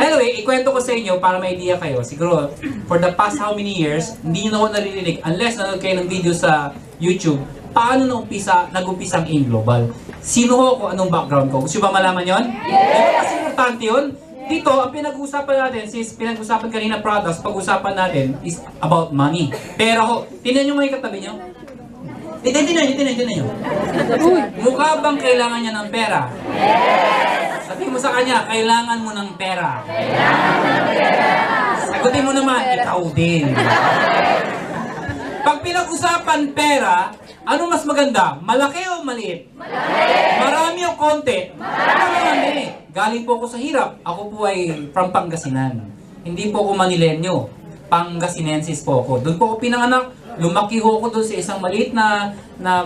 Anyway, ikwento ko sa inyo para may idea kayo. Siguro, for the past how many years, hindi nyo na ako naririnig unless nanonood kayo ng video sa YouTube, paano nag-umpisa ang AIM Global. Sino ko, kung anong background ko. Gusto ba malaman yon? Yes! Kasi importante yun. Dito, ang pinag-uusapan natin, since pinag-uusapan kanina products, pag-uusapan natin is about money. Pero, tinan nyo nga yung katabi nyo. Tinan nyo. Mukha bang kailangan niya ng pera? Yes! Sabihin mo sa kanya, kailangan mo ng pera. Sagutin mo naman, ikaw din. Pag pinag-usapan pera, ano mas maganda? Malaki o maliit? Malaki! Marami o konti? Marami! Galing po ako sa hirap. Ako po ay from Pangasinan. Hindi po ako Manilenyo. Pangasinensis po ako. Doon po ako pinanganak. Lumaki ho ako doon sa isang maliit na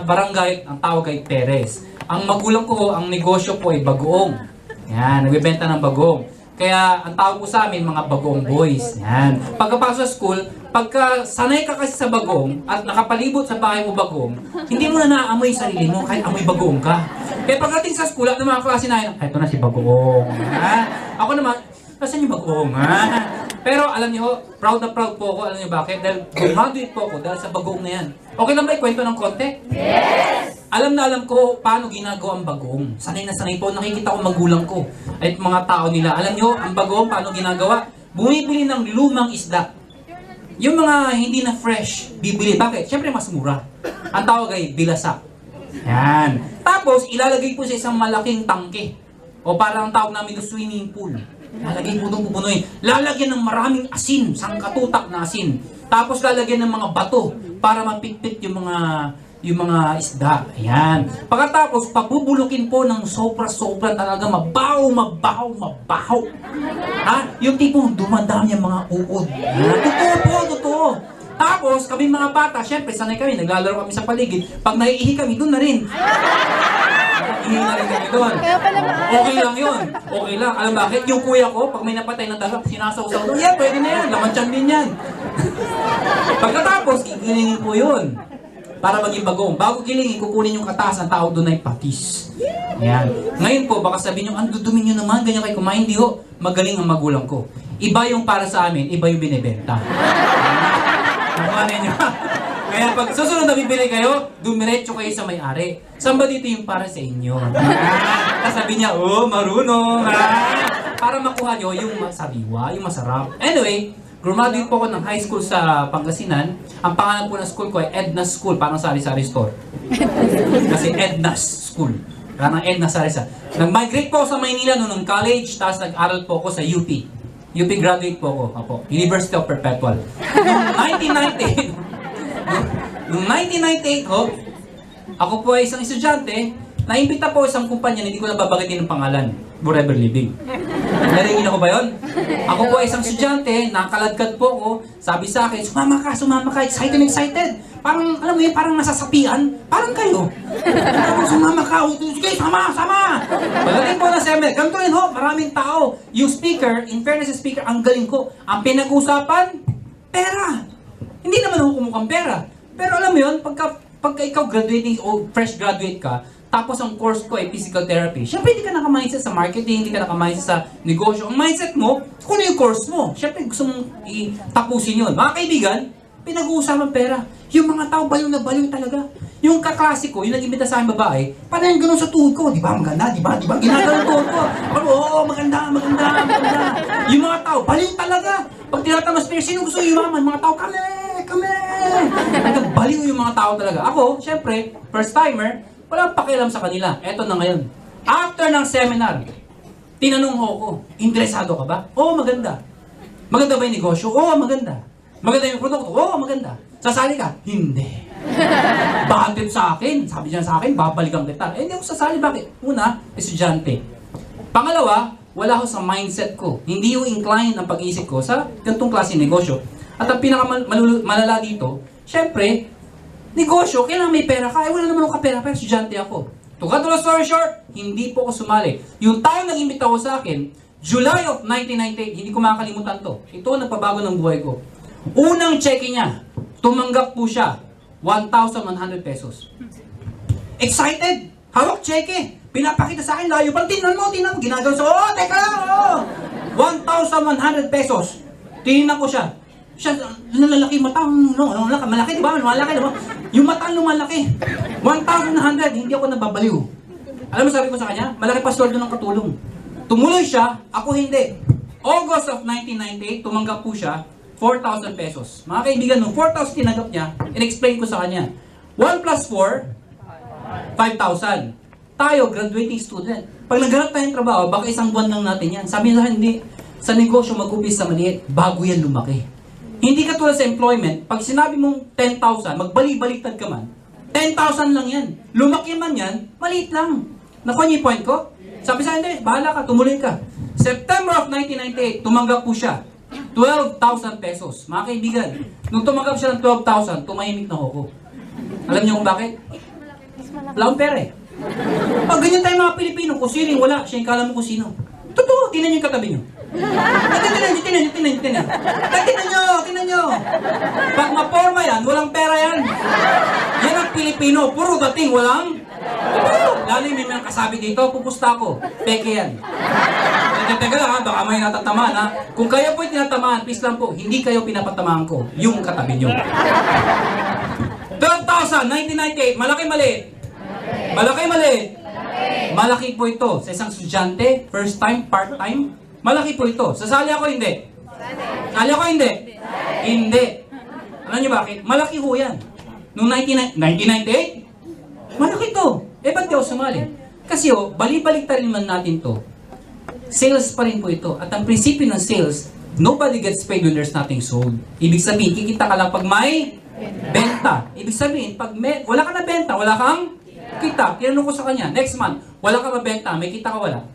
barangay, ang tawag ay Perez. Ang magulang ko, ang negosyo po ay bagoong. Yan, nagbebenta ng bagoong. Kaya ang tawag ko sa amin, mga bagoong boys. Yan. Pagkapasok sa school, pagka sanay ka kasi sa bagoong at nakapalibot sa bahay mo bagoong, hindi mo na naamoy sarili mo kahit amoy bagoong ka. Kaya pagdating sa school at ng mga klase na yun, ito na si bagoong. Ha? Ako naman, nasan yung bagoong? Ha? Pero alam niyo, proud na proud po ako. Alam niyo bakit? Dahil graduate po ako dahil sa bagoong na yan. Okay lang ba ikwento ng konti? Yes! Alam na alam ko paano ginagawa ang bagoong. Sanay na sanay po. Nakikita ko magulang ko. At mga tao nila. Alam niyo, ang bagoong paano ginagawa? Bumibili ng lumang isda. Yung mga hindi na fresh, bibili. Bakit? Siyempre mas mura. Ang tawag ay bilasa. Yan. Tapos, ilalagay po sa isang malaking tangke. O parang tawag namin yung swimming pool. Lalagay po itong pupunuin. Lalagyan ng maraming asin, sangkatutak na asin. Tapos lalagyan ng mga bato para mapitpit yung mga isda. Ayan. Pagkatapos, pabubulukin po ng sobra-sobra talaga mabaho. Ha? Yung tipong dumadami yung mga uod. Totoo. Tapos, kami mga bata, syempre, sanay kami, naglalaro kami sa paligid. Pag naiihi kami, doon na rin. Ihi na rin kami doon. Okay lang yun. Okay lang. Alam bakit? Yung kuya ko, pag may napatay ng daga, sinasawsaw doon. Yeah, pwede na yan. Laman tiyan din yan. Pagkatapos, gigilingin po yun. Para maging bagong. Bago gilingin, kukunin yung katas. Ang tawag doon ay patis. Yan. Ngayon po, baka sabihin nyo, ang dudumi nyo naman, ganyan kayo kumain. Hindi ho, magaling ang magulang ko. Iba yung para sa amin, iba yung binibenta. Nakuhanin nyo. Kaya pag susunod na bibili kayo, dumiretso kayo sa may-ari. Saan ba dito yung para sa inyo? Sabi niya, oh, marunong. Para makuha nyo yung sariwa, yung masarap. Anyway, graduate po ako ng high school sa Pangasinan. Ang pangalan po ng school ko ay Edna's School, parang sari-sari store. Kasi Edna's School. Parang Edna's sari-sari. Nag-migrate po ako sa Maynila noong college, tapos nag-aral po ako sa UP. UP graduate po ako. University of Perpetual. Noong 1998 ho, ako po ay isang estudyante, naimbita po isang kumpanya, hindi ko na babanggitin ng pangalan, Forever Living. Naringin ako ba yun? Ako po ay isang estudyante, nakaladkad po ako, sabi sa akin, sumama ka, excited. Parang, alam mo yun, parang nasasapian, parang kayo. Sumama ka, sige, sama. Pagdating po na seminar, ganito rin ho, maraming tao. Yung speaker, in fairness sa speaker, ang galing ko. Ang pinag-usapan, pera. Hindi naman ako kumukhang pera. Pero alam mo yun, pagka ikaw graduating o fresh graduate ka, tapos ang course ko ay physical therapy, syempre hindi ka naka-mindset sa marketing, hindi ka naka-mindset sa negosyo. Ang mindset mo, kung ano yung course mo. Syempre gusto mong itapusin yun. Mga kaibigan, pinag-uusapan pera. Yung mga tao, baliw na baliw talaga. Yung kaklase ko, yung nag-imbita sa akin babae, parang yung ganun sa tuhod ko. Di ba? Maganda, di ba? Ginagano tuhod ko. Oo, maganda. Yung mga tao, baliw talaga. Pag tinatamas pero sino gusto yumaman? Mga tao, kami. Nagbaliw yung mga tao talaga. Ako, syempre, first timer, walang pakialam sa kanila. Eto na ngayon. After ng seminar, tinanong ko, interesado ka ba? Oo, maganda. Maganda ba yung negosyo? Oo, maganda. Maganda yung produkto? Oo, maganda. Sasali ka? Hindi. Batid sa akin. Sabi niya sa akin, babalikan kita. Hindi ako sasali. Bakit? Una, estudyante. Pangalawa, wala ako sa mindset ko. Hindi yung incline ang pag-iisip ko sa ganitong klase negosyo. At ang pinakamalala dito, syempre, negosyo, kailangan may pera ka. Wala naman akong kapera, pero estudyante ako. To cut the story short, hindi po ako sumali. Yung taong nag-imbita ko sa akin, July of 1998, hindi ko makakalimutan to. Ito ang nagpabago ng buhay ko. Unang cheque niya, tumanggap po siya, 1,100 pesos. Excited! Hawak cheque! Pinapakita sa akin, layo pang tingnan mo, ginagawa sa, teka lang, 1,100 pesos. Tinignan ko siya. Siya, lalaki mata, malaki, di ba? Malaki, di ba? Yung mata lumalaki. 1,100, hindi ako nababaliw. Alam mo sabi ko sa kanya, malaki pa sweldo ng katulong. Tumuloy siya, ako hindi. August of 1998, tumanggap po siya, 4,000 pesos. Mga kaibigan, nung 4,000 tinanggap niya, in-explain ko sa kanya, 1 plus 4, 5,000. Tayo, graduating student. Pag naghanap tayong trabaho, baka isang buwan lang natin yan. Sabi nila, hindi. Sa negosyo, mag-upis sa maliit, bago yan lumaki. Hindi ka tulad sa employment, pag sinabi mong 10,000, magbalik-baliktad ka man, 10,000 lang yan. Lumaki man yan, maliit lang. Nakuha niyo yung point ko? Sabi sa akin, bahala ka, tumuloy ka. September of 1998, tumanggap po siya. 12,000 pesos. Mga kaibigan, nung tumanggap siya ng 12,000, tumahimik na ako. Alam niyo kung bakit? Wala akong pera eh. Pag ganyan tayo mga Pilipino, kung siling wala, siya yung kala mo kung sino. Totoo, tinan niyo yung katabi niyo. Tinan niyo. Pag maporma yan, walang pera yan. Yan ang Pilipino, puro dating, walang. Lalo yung may mga kasabi dito, pupusta ako. Peke yan. Teka lang ha, baka may natatamaan ha. Kung kayo po'y tinatamaan, please lang po, hindi kayo pinapatamaan ko, yung katabi niyo. 12,000, 1998, malaki maliit. Malaki maliit. Malaki po ito sa isang estudyante, first time, part time. Malaki po ito. Sasali ako hindi? Sasali ako hindi? Hindi. Alam niyo bakit? Malaki ho yan. Noong 1998, malaki ito. Eh, ba't di ako sumali? Kasi bali-baliktarin man natin to. Sales pa rin po ito. At ang prinsipyo ng sales, nobody gets paid when there's nothing sold. Ibig sabihin, kikita ka lang pag may benta. Ibig sabihin, pag wala ka na benta, wala kang kita. Tinanong ko sa kanya, next month, wala ka mabenta, may kita ka wala?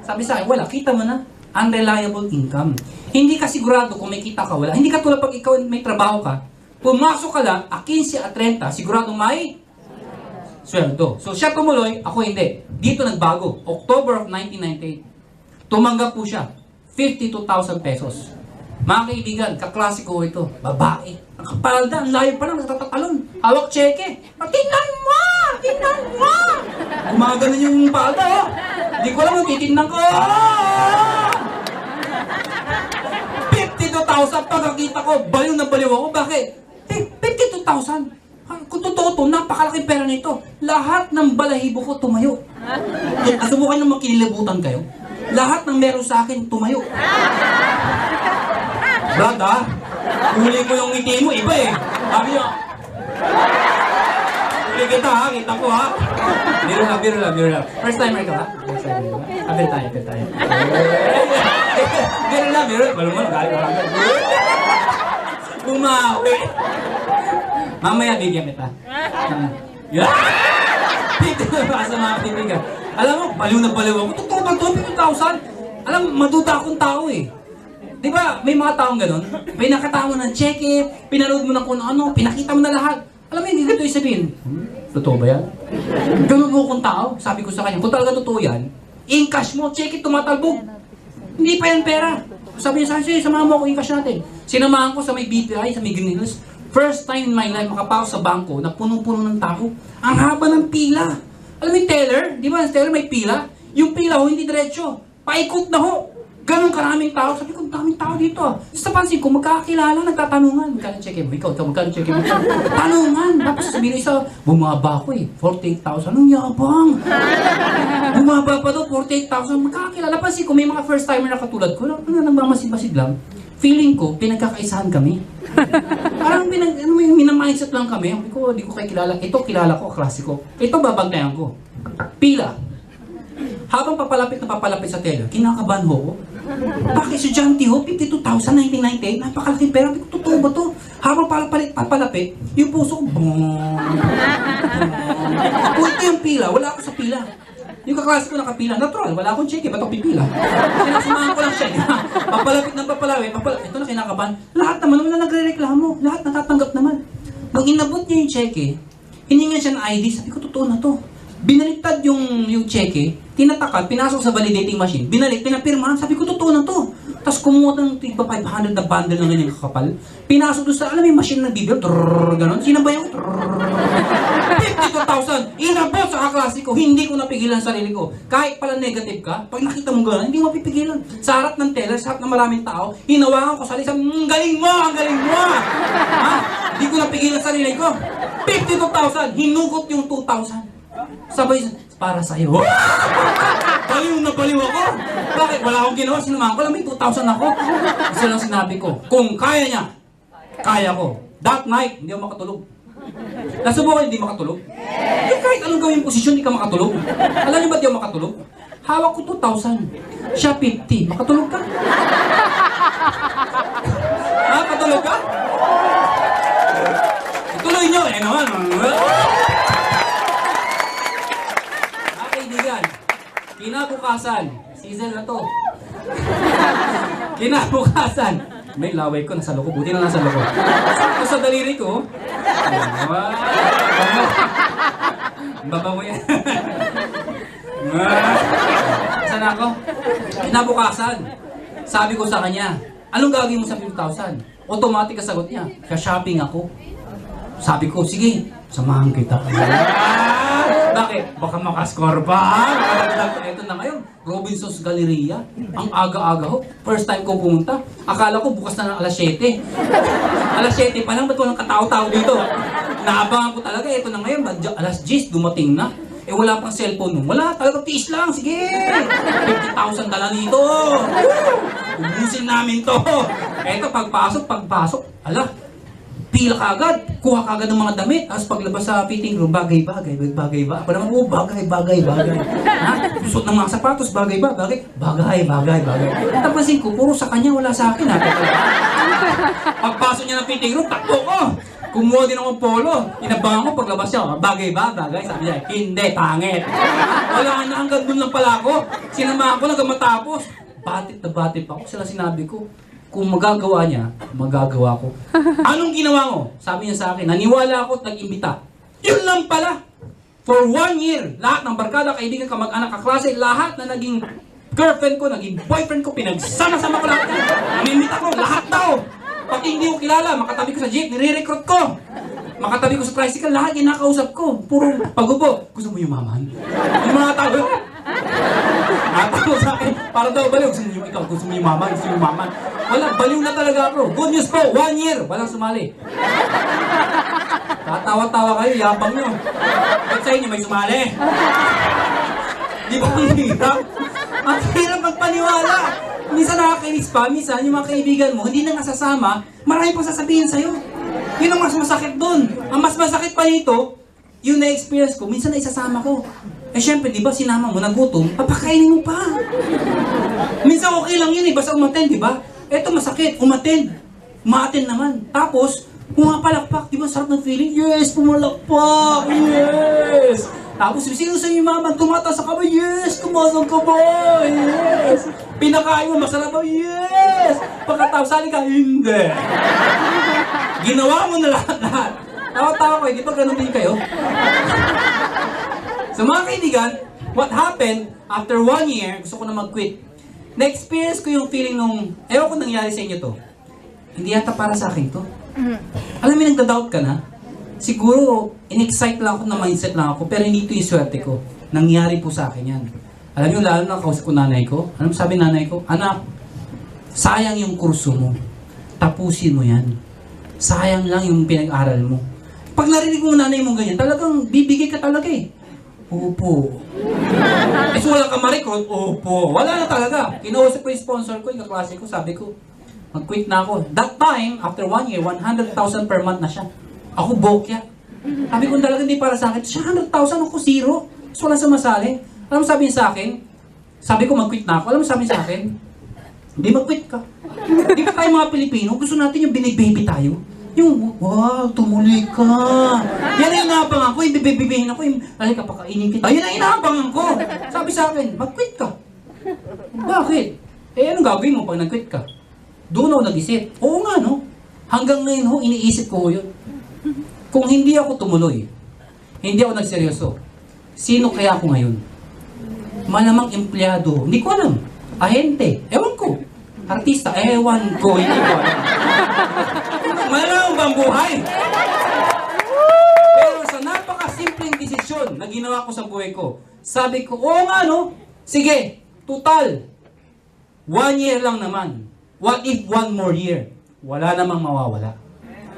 Sabi sa akin, wala, kita mo na. Unreliable income. Hindi ka sigurado kung may kita ka wala. Hindi ka tulad pag ikaw may trabaho ka, pumasok ka lang, 15 at 30, sigurado may sweldo. So siya tumuloy, ako hindi. Dito nagbago. October of 1998. Tumanggap po siya. 52,000 pesos. Mga kaibigan, kaklasiko ito. Babae. Nakapalda, ang layo pa lang, nagtatatalon. Hawak cheque. Tingnan mo! Tingnan mo! Gumaganon yung palda, oh. Hindi ko alam kung titignan ko. 52,000 pagkakita ko, baliw na baliw ako. Bakit? 52,000. Kung totoo to, napakalaking pera nito. Lahat ng balahibo ko tumayo. Subukan nyo makilibutan kayo. Lahat ng meron sa akin tumayo. Brad, ha? Huli ko yung ngiti mo, iba eh. Sabi nyo, huli kita ha, kita ko ha. Biro lang. First timer ka ba? First timer ka ba? Abir tayo. Biro. Malumon, galing ka lang. Bumawi. Mamaya bigyan kita. Dito na sa mga kaibigan. Alam mo, baliw na baliw ako. Totoo ba ito? 50,000? Alam, maduda akong tao eh. Di ba, may mga taong ganun? May nakatawa ng cheque, pinanood mo ng kung ano, pinakita mo na lahat. Alam mo, hindi ganito sabihin. Totoo ba yan? Ganun mo akong tao. Sabi ko sa kanya, kung talaga totoo yan, in-cash mo, cheque tumatalbog. Hindi pa yan pera. Sabi niya sa akin, samahan mo ako, in-cash natin. Sinamahan ko sa may BPI, sa may Green Hills. First time in my life, makapasok sa bangko na punong-puno ng tao. Ang haba ng pila. Alam mo yung teller? Di ba, yung teller may pila? Yung pila ho, hindi diretso. Paikot na ho. Ganun karaming tao. Sabi ko, daming tao dito. Sa pansin ko, magkakilala, nagtatanungan. Magkano check mo? Ikaw, magkano check mo? Tanungan. Tapos sabihin isa, bumaba ako eh. 48,000. Anong yabang? Bumaba pa daw, 48,000. Magkakilala. Pansin ko, may mga first timer na katulad ko. Nagmamasid-masid lang. Feeling ko, pinagkakaisahan kami. Parang minamindset lang kami. Hindi ko kayo kilala. Ito, kilala ko, klasiko. Ito, babantayan ko. Pila. Habang papalapit sa teller, kinakabahan ho ko. Bakit estudyante ho? 52,000, 1998, napakalaking pera. Totoo ba to? Habang papalapit, yung puso ko, kung ito yung pila, wala ako sa pila. Yung kaklase ko nakapila, natural, wala akong cheque, ba't ako pipila? Sinasamahan ko lang siya. Papalapit. Ito na kinakabahan. Lahat naman, wala nagre-reklamo. Lahat natatanggap naman. Nung inabot niya yung cheque, hiningan siya ng ID, sabi ko, totoo na to. Binaliktad yung cheque, tinatakat, pinasok sa validating machine, pinapirmahan, sabi ko, totoo na to. Tapos kumuha ng 500 na bundle ng ganyan kakapal, pinasok doon sa, alam mo yung machine na bibel, gano'n, sinabayan ko, 52,000! Inabot sa kaklase ko, hindi ko napigilan sarili ko. Kahit pala negative ka, pag nakita mo gano'n, hindi mo mapipigilan. Sa harap ng teller, sa harap ng maraming tao, hinawakan ko sa lisan, galing mo! Ang galing mo! Ha? Hindi ko napigilan sarili ko. 52,000! Hinugot yung 2,000. Sabay, para sa'yo. Baliw na baliw ako. Bakit? Wala akong ginawa. Sinamahan ko lang, may 2,000 ako. Isa lang sinabi ko, kung kaya niya, kaya ko. That night, hindi ako makatulog. Nasubukan hindi makatulog? Eh, kahit anong gawin posisyon, hindi ka makatulog. Alam niyo ba't di ako makatulog? Hawak ko 2,000. Siya 50. Makatulog ka? Ha? Katulog ka? Ituloy niyo. Eh naman. Kaibigan, kinabukasan, season na to. Kinabukasan, may laway ko, nasa loko, buti na nasa loko. Sakto sa daliri ko. Baba mo yan. Saan ako? Kinabukasan, sabi ko sa kanya, anong gagawin mo sa 5,000? Automatic ang sagot niya, ka-shopping ako. Sabi ko, sige, samahan kita. Bakit? Baka makascore pa. Ito na ngayon, Robinson's Galleria. Ang aga-aga ho. First time ko pumunta. Akala ko bukas na ng alas 7. Alas 7 pa lang, ba't walang katao-tao dito? Naabangan ko talaga, ito na ngayon, alas 10, dumating na. Eh wala pang cellphone nun. Wala, talaga tiis lang. Sige! 50,000 dala dito. Ubusin namin to. Eto, pagpasok. Ala, pila kagad, kuha kagad ng mga damit, tapos paglabas sa fitting room, bagay ba? Ako naman, bagay. Ha? Susot ng mga sapatos, bagay ba? Bagay. Tapasin ko, puro sa kanya, wala sa akin, ha? Pagpasok niya ng fitting room, takbo ko. Kumuha din akong polo. Inabangan ko paglabas siya, bagay ba? Sabi niya, hindi, pangit. Wala na, hanggang doon lang pala ako. Sinamahan ko lang matapos. Batit ako, sila sinabi ko. Kung magagawa niya, magagawa ko. Anong ginawa mo? Sabi niya sa akin, naniwala ako at nag-imbita. Yun lang pala. For 1 year, lahat ng barkada, kaibigan, kamag-anak, kaklase, lahat na naging girlfriend ko, naging boyfriend ko, pinagsama-sama ko lahat. Nanimbita ko, lahat daw. Pati hindi ko kilala, makatabi ko sa jeep, nire-recruit ko. Makatabi ko sa tricycle, lahat kinakausap ko. Puro pagubo. Gusto mo yumaman? Yung mga tao, natawa sa akin, para daw baliw. Gusto mo yumaman? Wala, baliw na talaga ako. Good news po, 1 year, walang sumali. Tatawa-tawa kayo, yapang nyo. Ba't sa inyo may sumali? Di ba ang hirap? Ang hirap magpaniwala. Minsan nakakainis pa, minsan yung mga kaibigan mo, hindi na nasasama, marami pang sasabihin sa'yo. Yun ang mas masakit doon. Ang mas masakit pa nito, yung na-experience ko, minsan na isasama ko. Eh syempre, di ba, sinama mo, nagutom, papakainin mo pa. Minsan okay lang yun basta umattend, di ba? Eto masakit, umattend naman. Tapos, pumapalakpak, di ba, sarap ng feeling? Yes, pumalakpak, yes! Tapos, sino sa iyo mama, tumataas sa kamay, yes! Tumasang kamay, yes! Pinakain mo, masarap ba? Yes! Pagkatapos, sali ka, hindi! Ginawa mo na lahat. Tawa-tawa ko, di ba ganun din kayo? So mga kaibigan, what happened, after 1 year, gusto ko na mag-quit. Na-experience ko yung feeling nung, ewan ko nangyari sa inyo to. Hindi yata para sa akin to. Alam mo, nagda-doubt ka na? Siguro, in-excite lang ako na mindset lang ako, pero hindi ito yung swerte ko. Nangyari po sa akin yan. Alam niyo, lalo na kausap ko nanay ko. Alam mo sabi nanay ko? Anak, sayang yung kurso mo. Tapusin mo yan. Sayang lang yung pinag-aral mo. Pag narinig mo nanay mo ganyan, talagang bibigay ka talaga eh. Opo. Eh, so wala ka marikot? Opo. Wala na talaga. Kinausap ko yung sponsor ko, yung kaklase ko, sabi ko, mag-quit na ako. That time, after 1 year, 100,000 per month na siya. Ako bokya. Sabi ko talaga hindi para sa akin. Siya 100,000, ako zero. So wala sumasali. Alam mo sabi niya sa akin? Sabi ko mag-quit na ako. Alam mo sabi niya sa akin? Hindi mag-quit ka. Di ba tayo mga Pilipino, gusto natin yung binibaby tayo? Yung, wow, tumuli ka. Yan ang inaabangan ko, yung bibibihin ako, yung, halika, pakainin kita. Yan ang inaabangan ko. Sabi sa akin, mag-quit ka. Bakit? Eh, anong gagawin mo pag nag-quit ka? Doon ako nag-isip. Oo nga, no? Hanggang ngayon ho, iniisip ko yun. Kung hindi ako tumuloy, hindi ako nagseryoso, sino kaya ako ngayon? Malamang empleyado, hindi ko alam. Ahente, ewan ko. Artista, ewan ko, hindi ko alam. Malamang bang buhay? Pero sa simpleng desisyon na ginawa ko sa buhay ko. Sabi ko, oo nga no, sige, total, 1 year lang naman. What if 1 more year? Wala namang mawawala.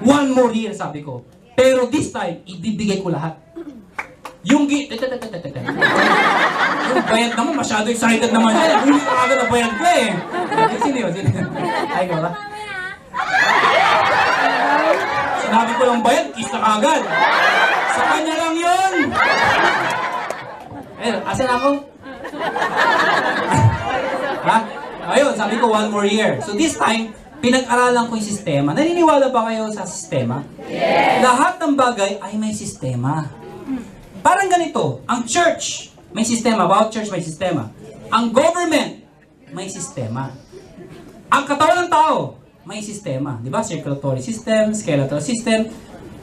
1 more year, sabi ko. Pero this time, ibibigay ko lahat. Yung yung bayad naman, masyado excited naman yan. Hindi ka agad na bayad ko eh. Sino yun? Ay, ko ba? Sinabi ko lang bayad, kiss na kagad. Sa kanya lang yun. Eh, asan ako? Ha? Ayun, sabi ko 1 more year. So this time, pinag-aralan ko yung sistema. Naniniwala ba kayo sa sistema? Yes. Lahat ng bagay ay may sistema. Parang ganito, ang church, may sistema. Bawat church may sistema. Ang government, may sistema. Ang katawan ng tao, may sistema. Di ba? Circulatory system, skeletal system.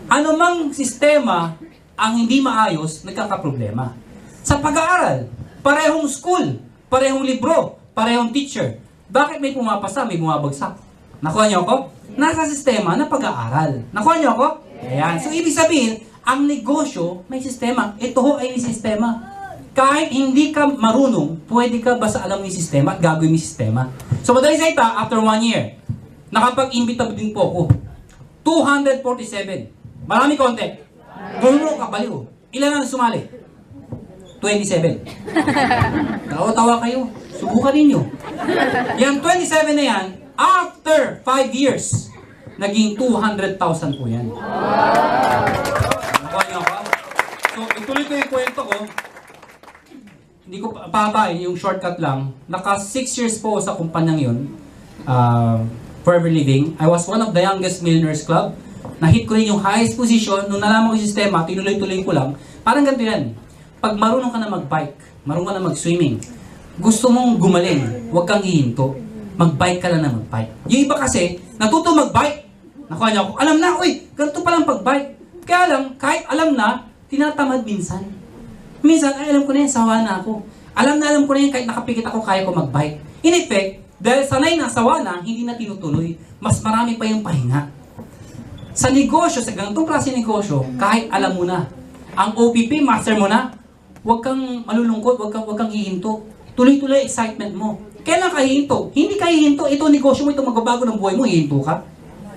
Ano mang sistema ang hindi maayos, nagkakaproblema. Sa pag-aaral, parehong school, parehong libro, parehong teacher. Bakit may pumapasa, may bumabagsak? Nakuha niyo ako? Nasa sistema na pag-aaral. Nakuha niyo ako? Ayan. So, ibig sabihin, ang negosyo may sistema. Ito ho ay may sistema. Kahit hindi ka marunong, pwede ka basta alam yung sistema at gagawin yung sistema. So, madaling salita, after 1 year, nakapag-imbita din po ako. 247. Marami konti. Gano'n ka baliw. Ilan ang sumali? 27. Tawa-tawa kayo. Subukan ninyo. Yan 27 na yan, after 5 years, naging 200,000 po yan. Nakuha niyo ako? So, ituloy ko yung kwento ko. Hindi ko papain, yung shortcut lang. Naka 6 years po sa kumpanyang yun. Forever Living. I was one of the youngest millionaires club. Na-hit ko rin yung highest position. Nung nalaman ko yung sistema, tinuloy-tuloy ko lang. Parang ganito yan. Pag marunong ka na mag-bike, marunong ka na mag-swimming, gusto mong gumaling, huwag kang hihinto. Mag-bike ka lang na mag-bike. Yung iba kasi, natuto mag-bike. Nakuha niya ako, alam na, uy, ganito palang pag-bike. Kaya lang, kahit alam na, tinatamad minsan. Minsan, ay alam ko na yan, sawa na ako. Alam ko na yan, kahit nakapikit ako, kaya ko mag-bike. In effect, dahil sanay na, sawa na, hindi na tinutuloy. Mas marami pa yung pahinga. Sa negosyo, sa ganitong klase negosyo, kahit alam mo na, ang OPP, master mo na, huwag kang malulungkot, huwag kang hihinto. Tuloy-tuloy excitement mo. Kailan ka hihinto? Hindi ka hihinto. Ito negosyo mo, ito magbabago ng buhay mo, hihinto ka.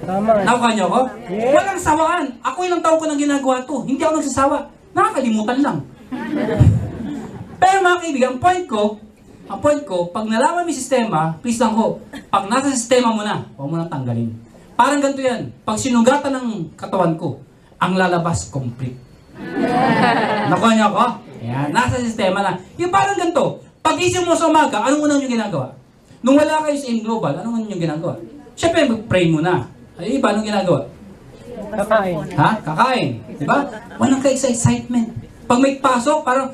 Tama. Nakuha niyo ako? Yes. Walang sawaan. Ako ilang taon ko nang ginagawa to. Hindi ako nagsasawa. Nakakalimutan lang. Pero mga kaibigan, ang point ko, pag nalaman mo yung sistema, please lang ho, pag nasa sistema mo na, huwag mo nang tanggalin. Parang ganito yan. Pag sinugatan ng katawan ko, ang lalabas complete. Nakuha niyo ako? Ayan, nasa sistema na. Yung parang ganito, pag-isip mo sa umaga, anong unang yung ginagawa? Nung wala kayo sa Global, anong unang yung ginagawa? Siyempre, mag-pray muna. Ay, iba, anong ginagawa? Kakain. Ha? Kakain. Diba? Walang ka-excitement. Pag may pasok, parang,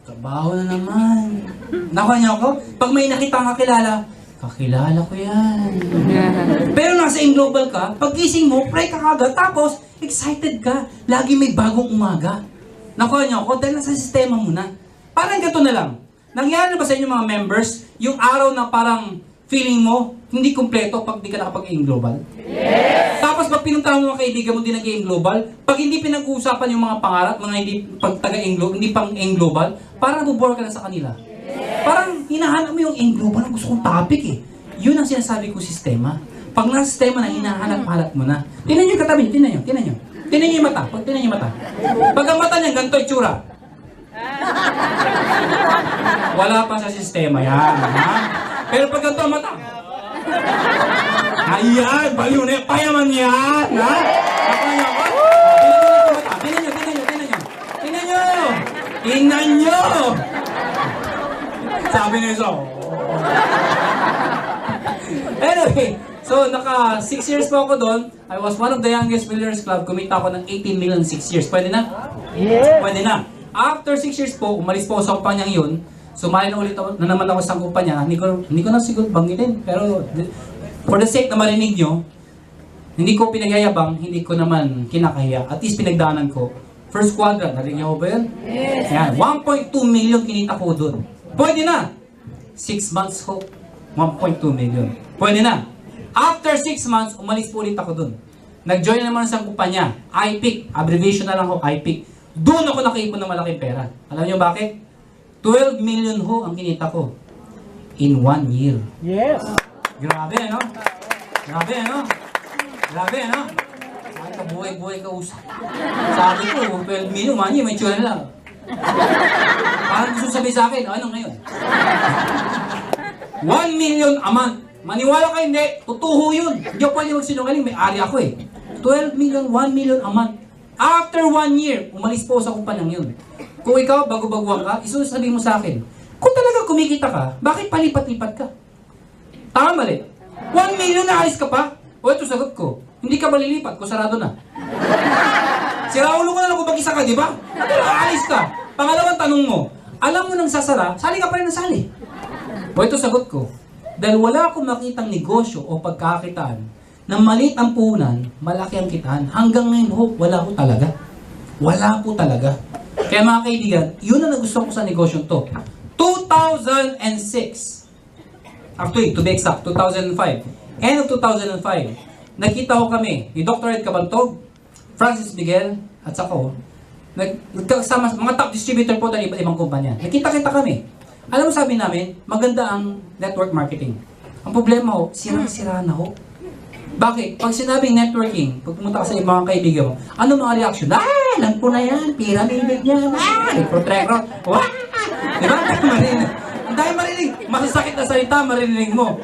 trabaho na naman. Nakuha niyo ako? Pag may nakita kang kakilala, kakilala ko yan. Pero nasa Global ka, pag gising mo, pray ka kagad, tapos, excited ka. Lagi may bagong umaga. Nakuha niyo ako? Dahil nasa sistema mo na. Parang gato na lang. Nangyari na ba sa inyo mga members, yung araw na parang feeling mo, hindi kumpleto pag di ka nakapag-aim global? Yes! Tapos pag pinuntahan mo mga kaibigan mo din nag-aim global, pag hindi pinag-uusapan yung mga pangarap, mga hindi pag taga-aim global, hindi pang aim global, parang bubore ka na sa kanila. Yes! Parang hinahanap mo yung aim global, ang gusto kong topic eh. Yun ang sinasabi ko sistema. Pag nasa sistema na, hinahanap-hanap mo na. Tingnan nyo yung katabi nyo, tingnan nyo. Tingnan nyo yung mata, tingnan nyo yung mata. Pag ang mata niya, ganito yung tsura. Wala pa sa sistema yan. Ha? Pero pag ganito ang mata, ayan, baliw na yan, payaman yan. Ha? Nakuha niyo ako? Tingnan nyo. Tingnan nyo. Sabi niyo so. Anyway, so naka 6 years po ako doon. I was one of the youngest millionaires club. Kumita ako ng 18 million 6 years. Pwede na? Yes. Pwede na. After 6 years po, umalis po ako sa kumpanyang yun. Sumali na ulit ako, na naman ako sa kumpanya. Hindi ko na siguro banggitin. Pero for the sake na marinig nyo, hindi ko pinagyayabang, hindi ko naman kinakahiya. At least pinagdaanan ko. First quadrant, narinig niyo ba yun? Yes. Yan, 1.2 million kinita ko doon. Pwede na. 6 months ho, 1.2 million. Pwede na. After 6 months, umalis po ulit ako doon. Nag-join naman sa kumpanya. IPIC, abbreviation na lang ho, IPIC. Doon ako nakaipon ng malaking pera. Alam niyo bakit? 12 million ho ang kinita ko in 1 year. Yes. Grabe, ano? Grabe, ano? Grabe, ano? Sabi ka, buhay-buhay ka usap. Sabi ko, 12 million, 1 year, may tsura lang. Parang gusto sabihin sa akin, ano ngayon? 1 million a month. Maniwala ka hindi, totoo yun. Hindi ako pwede magsinungaling, may ari ako eh. 12 million, 1 million a month. After 1 year, umalis po sa kumpanyang yun. Kung ikaw, bago-baguhan ka, isusabihin mo sa akin, kung talaga kumikita ka, bakit palipat-lipat ka? Tama mali. 1 million na alis ka pa? O ito sagot ko, hindi ka malilipat kung sarado na. Siraulo ko na lang kung mag-isa ka, di ba? Aalis ka. Pangalawang tanong mo, alam mo nang sasara, sali ka pa rin ng sali. O ito sagot ko, dahil wala akong makitang negosyo o pagkakakitaan na maliit ang puhunan, malaki ang kitaan. Hanggang ngayon ho, wala ho talaga. Wala po talaga. Kaya mga kaibigan, yun ang nagustuhan ko sa negosyo to. 2006. Actually, to be exact, 2005. End of 2005. Nakita ko kami ni Dr. Ed Cabantog, Francis Miguel, at saka ko. Nagkasama, mga top distributor po ng ibang kumpanya. Nakita-kita kami. Alam mo sabi namin, maganda ang network marketing. Ang problema ho, sirang-sira na ho. Bakit? Pag sinabing networking, pag pumunta ka sa ibang mga kaibigan mo, ano mga reaction? Alam ko na yan, pyramid yan, recruit, wah! Diba? Ang dahil marinig, masasakit na salita, maririnig mo.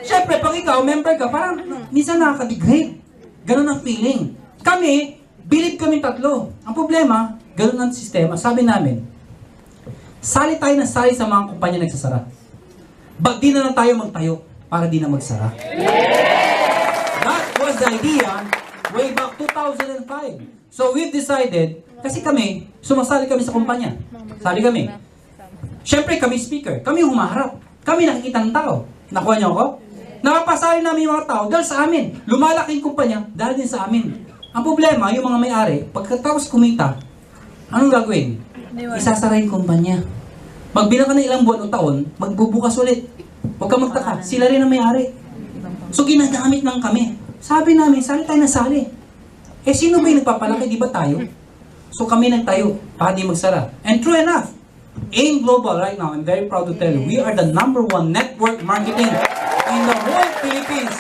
Siyempre, pag ikaw, member ka, parang minsan nakaka-degrade. Ganun ang feeling. Kami, believe kami tatlo. Ang problema, ganun ang sistema. Sabi namin, sali tayo na sali sa mga kumpanya nagsasara. Ba't di na lang tayo magtayo para di na magsara? That was the idea way back 2005. So we've decided, kasi kami, sumasali kami sa kumpanya. Sali kami. Siyempre kami speaker, kami humaharap. Kami nakikita ng tao. Nakuha niyo ako? Nakapasali namin yung mga tao dahil sa amin. Lumalaking kumpanya dahil din sa amin. Ang problema, yung mga may-ari, pagkatapos kumita, anong gagawin? Isasara yung kumpanya. Magbilang ka ng ilang buwan o taon, magbubukas ulit. Huwag ka magtaka, sila rin ang may-ari. So ginagamit lang kami. Sabi namin, sali tayo na sali. Eh sino ba yung nagpapalaki? Di ba tayo? So kami nagtayo para di magsara. And true enough, AIM Global right now, I'm very proud to tell you, we are the #1 network marketing in the whole Philippines.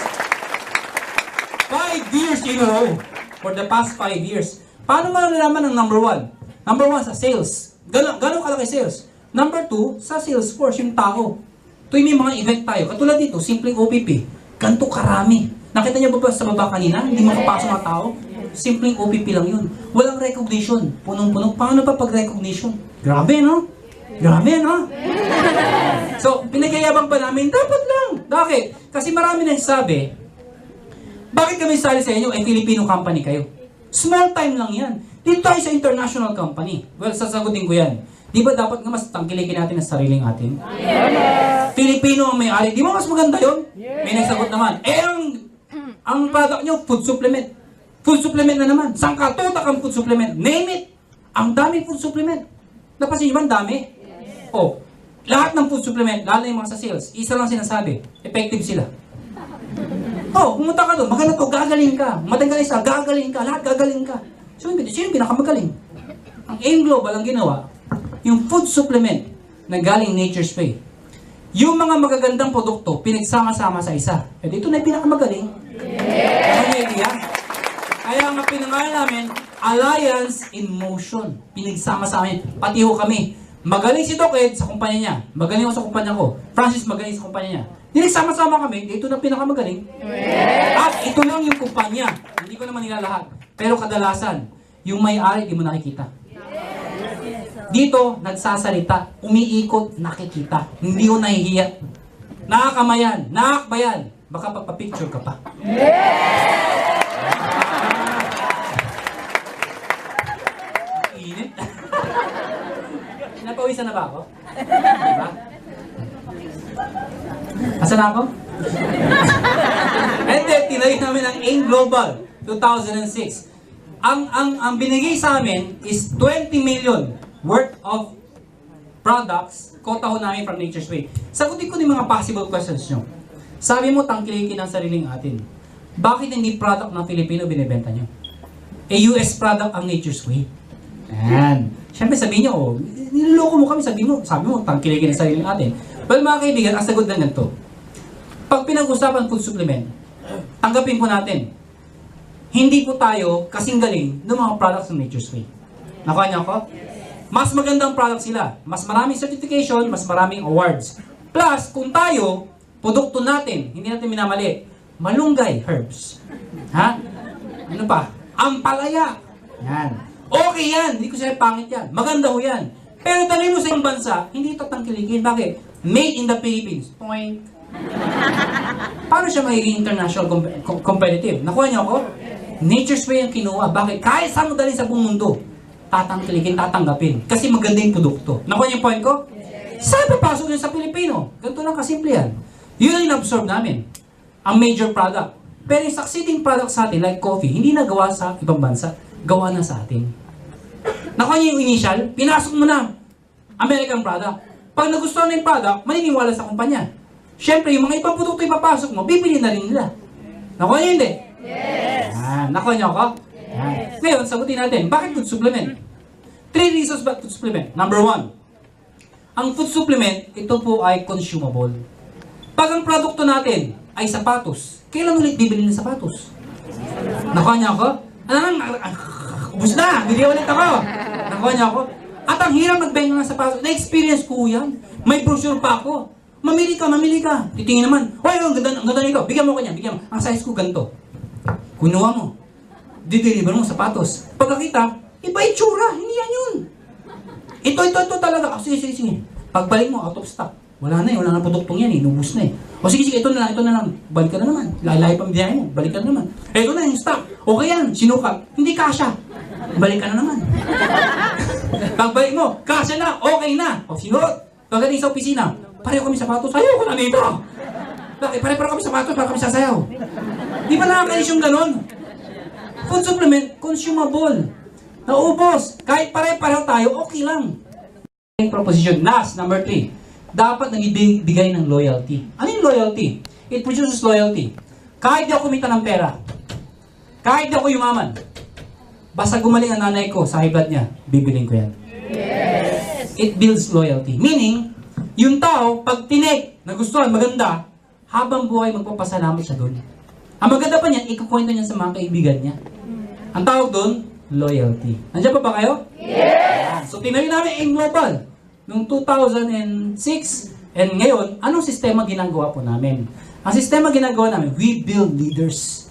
5 years in a row. For the past 5 years. Paano malalaman ng #1? #1 sa sales. Gano'ng kalaki sales? #2, sa Salesforce, yung tao. Tuwing may mga event tayo, katulad dito, simpleng OPP. Ganito karami. Nakita niyo ba sa baba kanina? Hindi makapasok mga tao. Simpleng OPP lang yun. Walang recognition. Punong-puno. Paano pa pag-recognition? Grabe, no? Grabe, no? So, pinagayabang pa namin, dapat lang. Bakit? Kasi marami na sabi, bakit kami sali sa inyo? Filipino company kayo. Small time lang yan. Dito tayo sa international company. Well, sasagutin ko yan. Di ba dapat nga mas tangkilikin natin ang sariling atin? Filipino ang may-ari. Di ba mas maganda yun? May nagsagot naman. Eh, ang product nyo, food supplement. Food supplement na naman. Sangkatutak ang food supplement. Name it. Ang daming food supplement. Napansin nyo ba ang dami? Oh, lahat ng food supplement, lalo yung mga sa sales, isa lang sinasabi, effective sila. Oh, pumunta ka doon, maganda to, gagaling ka. Matanggal isa, gagaling ka. Lahat gagaling ka. So, sino yung pinakamagaling? Ang AIM Global ang ginawa, yung food supplement na galing Nature's Way. Yung mga magagandang produkto, pinagsama-sama sa isa. Eh, dito na yung pinakamagaling. Ano yung idea? Kaya nga pinangalan namin, Alliance in Motion. Pinagsama-sama yun. Pati ho kami. Magaling si Doc Ed sa kumpanya niya. Magaling ako sa kumpanya ko. Francis magaling sa kumpanya niya. Pinagsama-sama kami, dito na pinakamagaling. At ito lang yung kumpanya. Hindi ko naman nila lahat. Pero kadalasan, yung may-ari, di mo nakikita. Dito, nagsasalita, umiikot, nakikita. Hindi ko nahihiya. Nakakamayan, nakakbayan. Baka pagpa-picture ka pa. Init. Napawisan na ba ako? Diba? Asan na ako? And then, tinayo namin ang AIM Global 2006. Ang binigay sa amin is 20 million worth of products, kota ho namin from Nature's Way. Sagutin ko yung mga possible questions nyo. Sabi mo, tangkilikin ang sariling atin. Bakit hindi product ng Filipino binibenta nyo? US product ang Nature's Way. Ayan. Siyempre sabihin niyo, oh, niloloko mo kami, sabi mo, tangkilikin ang sarili natin. Well, mga kaibigan, ang sagot na ganito. Pag pinag-usapan food supplement, tanggapin po natin, hindi po tayo kasing galing ng mga products ng Nature's Way. Nakuha niyo ako? Mas magandang product sila. Mas maraming certification, mas maraming awards. Plus, kung tayo, produkto natin, hindi natin minamali, malunggay herbs. Ha? Ano pa? Ampalaya. Yan. Okay yan. Hindi ko sabi pangit yan. Maganda ho yan. Pero dali mo sa ibang bansa, hindi ito tangkilikin. Bakit? Made in the Philippines. Point. Paano siya magiging international competitive? Nakuha niyo ako? Nature's Way ang kinuha. Bakit? Kahit saan mo dali sa buong mundo, tatangkilikin, tatanggapin. Kasi maganda yung produkto. Nakuha niyo yung point ko? Saan papasok yun sa Pilipino? Ganito lang kasimple yan. Yun ang in-absorb namin. Ang major product. Pero yung succeeding product sa atin, like coffee, hindi na gawa sa ibang bansa. Gawa na sa atin. Nakuha niyo yung initial, pinasok mo na. American product. Pag nagustuhan na yung product, maniniwala sa kumpanya. Siyempre, yung mga ibang produkto ipapasok mo, bibili na rin nila. Nakuha niyo hindi? Yes! Nakuha niyo ako? Yes. Ngayon, sagutin natin, bakit food supplement? 3 reasons bakit food supplement. Number 1, ang food supplement, ito po ay consumable. Pag ang produkto natin ay sapatos, kailan ulit bibili ng sapatos? Nakuha niyo ako? Ubus na! Bili ulit ako! Nakuha niyo ako? At ang hirap magbenta ng sapatos, na-experience ko yan. May brochure pa ako. Mamili ka. Titingin naman. Hoy, ang ganda nito. Bigyan mo ko niyan, bigyan mo. Ang size ko ganito. Kunuha mo. Dideliver mo sapatos. Pagkakita, iba itsura. Hindi yan yun. Ito talaga. Sige. Pagbalik mo, out of stock. Wala na produktong yan eh. Nubus na eh. O sige, ito na lang. Balik ka na naman. Lahi pa biyahe mo. Balik ka na naman. Ito na yung stock. Okay yan. Sinukat. Hindi kasha. Balik ka na naman. Pagbalik mo, kasha na. Okay na. O sinuot. Pagdating sa opisina, pareho kami sapatos. Ayoko na nito. Bakit? Pareho kami sapatos para kami sasayaw. Di ba nakakainis yung ganon? Food supplement, consumable. Naubos. Kahit pareho tayo, okay lang. Proposition. Last, number 3. Dapat nagbibigay ng loyalty. Ano yung loyalty? It produces loyalty. Kahit di ako kumita ng pera, kahit di ako yumaman, basta gumaling ang nanay ko sa high blood niya, bibiling ko yan. Yes! It builds loyalty. Meaning, yung tao, pag tinik, nagustuhan, maganda, habang buhay magpapasalamat siya doon. Ang maganda pa niyan, ikukwento niya sa mga kaibigan niya. Ang tawag doon, loyalty. Nandiyan pa ba kayo? Yes! So, tinayo namin in global. Noong 2006, and ngayon, anong sistema ginagawa po namin? Ang sistema ginagawa namin, we build leaders.